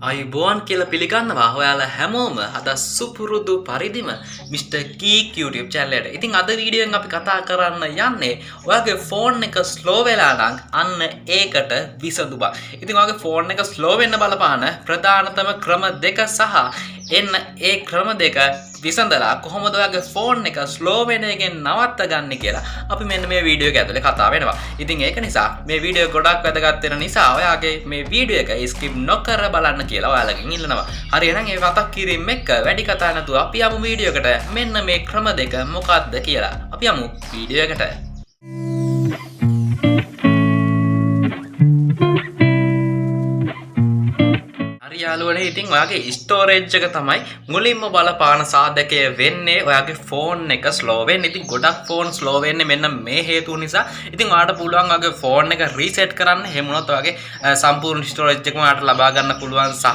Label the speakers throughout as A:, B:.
A: අයිබෝන් කියලා පිළිගන්නවා ඔයාලා හැමෝම අද සුපුරුදු පරිදිම Mr. Geek YouTube channel එකට. ඉතින් අද වීඩියෝ එකෙන් අපි කතා කරන්න යන්නේ ඔයාගේ ෆෝන් එක ස්ලෝ වෙලා නම් අන්න ඒකට විසඳුමක්. ඉතින් ඔයාගේ ෆෝන් එක ස්ලෝ වෙන්න බලපාන ප්‍රධානතම ක්‍රම දෙක සහ එන්න ඒ ක්‍රම දෙක විසඳලා කොහොමද ඔයාගේ ෆෝන් එක ස්ලෝ වෙන එකෙන් නවත්ත ගන්න කියලා අපි මෙන්න මේ වීඩියෝ එක ඇතුලේ කතා වෙනවා. ඉතින් ඒක නිසා මේ වීඩියෝ ගොඩක් වැදගත් වෙන නිසා ඔයාගේ මේ වීඩියෝ එක ස්කිප් නොකර බලන්න කියලා ඔයාලගෙන් ඉල්ලනවා. හරි එහෙනම් ඒ මතක් කිරීම එක්ක වැඩි කතා නැතුව අපි යමු වීඩියෝ එකට. මෙන්න මේ ක්‍රම දෙක මොකක්ද කියලා. අපි යමු වීඩියෝ එකට. යාළුවනේ ඉතින් ඔයාගේ ස්ටෝරේජ් එක තමයි මුලින්ම බලපාන සාධකය වෙන්නේ ඔයාගේ ෆෝන් එක ස්ලෝ වෙන්න. ඉතින් ගොඩක් ෆෝන් ස්ලෝ වෙන්නේ මෙන්න මේ හේතුව නිසා. ඉතින් ඔයාලට පුළුවන් ඔයාගේ ෆෝන් එක රීසෙට් කරන්න. එහෙම වුණොත් ඔයාගේ සම්පූර්ණ ස්ටෝරේජ් එකම ඔයාලට ලබා ගන්න පුළුවන් සහ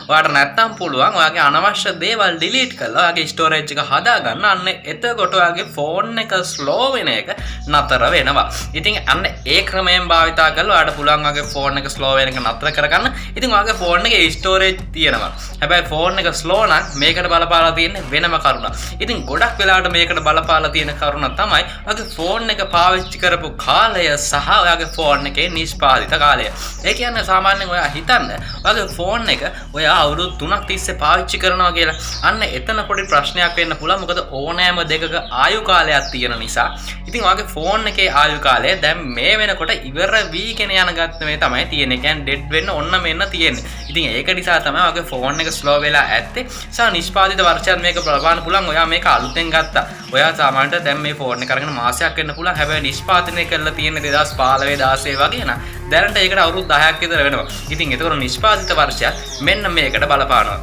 A: ඔයාලට නැත්තම් පුළුවන් ඔයාගේ අනවශ්‍ය දේවල් ඩිලීට් කරලා ඔයාගේ ස්ටෝරේජ් එක හදා ගන්න. අන්න එතකොට ඔයාගේ ෆෝන් එක ස්ලෝ වෙන එක නතර වෙනවා. ඉතින් අන්න ඒ ක්‍රමයෙන් භාවිතා කරලා ඔයාලට පුළුවන් ඔයාගේ ෆෝන් එක ස්ලෝ වෙන එක නතර කරගන්න. ඉතින් ඔයාගේ ෆෝන් එකේ ස්ටෝරේජ් තියෙනවා. හැබැයි ෆෝන් එක ස්ලෝ නම් මේකට බලපාලා තියෙන වෙනම කරුණක්. ඉතින් ගොඩක් වෙලාවට මේකට බලපාලා තියෙන කරුණ තමයි ඔයාගේ ෆෝන් එක පාවිච්චි කරපු කාලය සහ ඔයාගේ ෆෝන් එකේ නිෂ්පාදිත කාලය. ඒ කියන්නේ සාමාන්‍යයෙන් ඔයා හිතන්න ඔයාගේ ෆෝන් එක ඔයා අවුරුදු 3ක් තිස්සේ පාවිච්චි කරනවා කියලා. අන්න එතන පොඩි ප්‍රශ්නයක් වෙන්න පුළුවන්. මොකද ඕනෑම දෙකක ආයු කාලයක් තියෙන නිසා. ඉතින් ඔයාගේ ෆෝන් එකේ ආයු කාලය දැන් මේ වෙනකොට ඉවර වීගෙන යන ගත්තමේ තමයි තියෙන්නේ. කියන්නේ ඩෙඩ් වෙන්න ඔන්න මෙන්න තියෙන්නේ. ඉතින් ඒක නිසා තමයි ඔයාගේ ෆෝන් එක ස්ලෝ වෙලා ඇත්තේ. සහ නිෂ්පාදිත වර්ෂයක් මේක බලපාන්න පුළුවන්. ඔයා මේක අලුතෙන් ගත්තා. ඔයා සාමාන්‍යයෙන් දැන් මේ ෆෝන් එක අරගෙන මාසයක් වෙන්න පුළුවන්. හැබැයි නිෂ්පාදනය කරලා තියෙන්නේ 2015 16 වගේ නා. දැනට ඒකට අවුරුදු 10ක් විතර වෙනවා. ඉතින් ඒතකොට නිෂ්පාදිත වර්ෂයක් මෙන්න මේකට බලපානවා.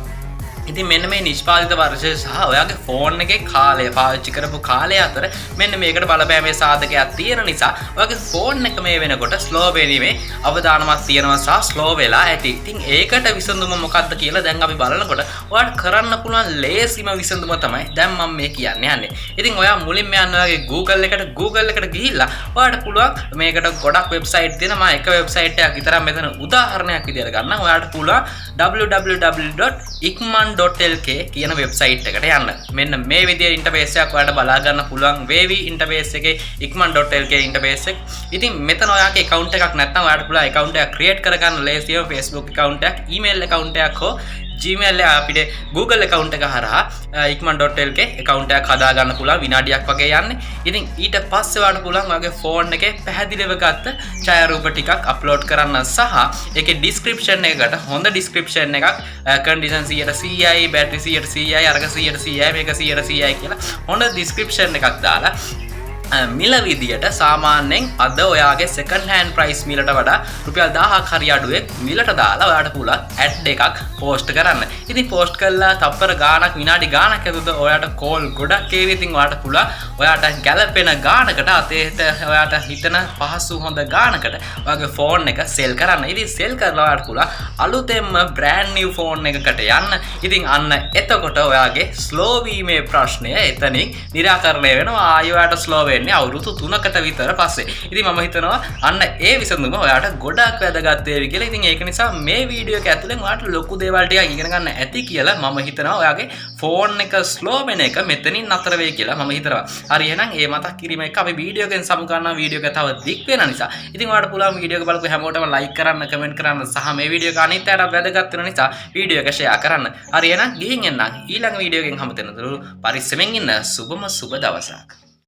A: ඉතින් මෙන්න මේ නිෂ්පාදිත වර්ෂය සහ ඔයාගේ ෆෝන් එකේ කාලය පාවිච්චි කරපු කාලය අතර මෙන්න මේකට බලපෑමේ සාධකයක් තියෙන නිසා ඔයාගේ ෆෝන් එක මේ වෙනකොට ස්ලෝ වෙනීමේ අවදානමක් තියෙනවා සහ ස්ලෝ වෙලා ඇති. ඉතින් ඒකට විසඳුම මොකක්ද කියලා දැන් අපි බලනකොට ඔයාලට කරන්න පුළුවන් ලේසිම විසඳුම තමයි දැන් මම මේ කියන්න යන්නේ. ඉතින් ඔයා මුලින්ම යන්න ඔයාගේ Google එකට ගිහිල්ලා ඔයාලට පුළුවන් මේකට ගොඩක් වෙබ්සයිට් තියෙනවා. මම එක වෙබ්සයිට් එකක් විතරක් මෙතන උදාහරණයක් විදියට ගන්න. ඔයාලට පුළුවන් www.ikman.lk කියන වෙබ්සයිට් එකට යන්න. මෙන්න මේ විදිහේ ඉන්ටර්ෆේස් එකක් ඔයාලට බලා ගන්න පුළුවන්. Wavy ඉන්ටර්ෆේස් එකේ ikman.lk ඉන්ටර්ෆේස් එක. ඉතින් මෙතන ඔයාගේ account එකක් නැත්නම් ඔයාලට පුළුවන් account එකක් create කරගන්න ලේසියම Facebook account එකක්, email account එකක් හෝ Gmail අපිට Google account එක හරහා ikman.lk account එකක් හදා ගන්න පුළුවන්. විනාඩියක් වගේ යන්නේ. ඉතින් ඊට පස්සේ ඔයාලට පුළුවන් ඔයාගේ ෆෝන් එකේ පැහැදිලිව ගත්ත ඡායාරූප ටිකක් අප්ලෝඩ් කරන්න සහ ඒකේ description එකකට හොඳ description එකක් condition 100%යි battery 100%යි අරක 100%යි මේක 100%යි කියලා හොඳ description එකක් දාලා මිල විදියට සාමාන්‍යයෙන් අද ඔයාගේ second hand price මිලට වඩා රුපියල් 1000ක් හරි අඩුවෙන් මිලට දාලා ඔයාලට පුළුවන් ad එකක් post කරන්න. ඉතින් post කළා තප්පර ගාණක් විනාඩි ගාණක් ඇතුළත ඔයාලට call ගොඩක් ඒවි. ඉතින් ඔයාලට පුළුවන් ඔයාට ගැලපෙන ගාණකට අතේට ඔයාට හිතන පහසු හොඳ ගාණකට ඔයාගේ phone එක sell කරන්න. ඉතින් sell කරලා ඔයාලට පුළුවන් අලුතෙන්ම brand new phone එකකට යන්න. ඉතින් අන්න එතකොට ඔයාගේ slow වීමේ ප්‍රශ්නය එතනින් निराකරණය වෙනවා. ආයෙ ඔයාට slow අවුරුදු 3කට විතර පස්සේ. ඉතින් මම හිතනවා අන්න ඒ විසඳුම ඔයාට ගොඩක් වැදගත් වේවි කියලා. ඉතින් ඒක නිසා මේ වීඩියෝ එක ඇතුලෙන් ඔයාට ලොකු දේවල් ටිකක් ඉගෙන ගන්න ඇති කියලා මම හිතනවා. ඔයාගේ ෆෝන් එක ස්ලෝ වෙන එක මෙතනින් නතර වෙයි කියලා මම හිතනවා. හරි එහෙනම් මේ මතක් කිරීම එක අපි වීඩියෝ එකෙන් සමු ගන්නවා. වීඩියෝ එක තව දික් වෙන නිසා. ඉතින් ඔයාට පුළුවන් වීඩියෝ එක බලපු හැමෝටම ලයික් කරන්න, කමෙන්ට් කරන්න සහ මේ වීඩියෝ එක අනිත් අයට වැදගත් වෙන නිසා වීඩියෝ එක ෂෙයා කරන්න. හරි එහෙනම් ගිහින් එන්න ඊළඟ වීඩියෝ එකෙන් හමු වෙනතුරු පරිස්සමෙන් ඉන්න. සුබම සුබ දවසක්.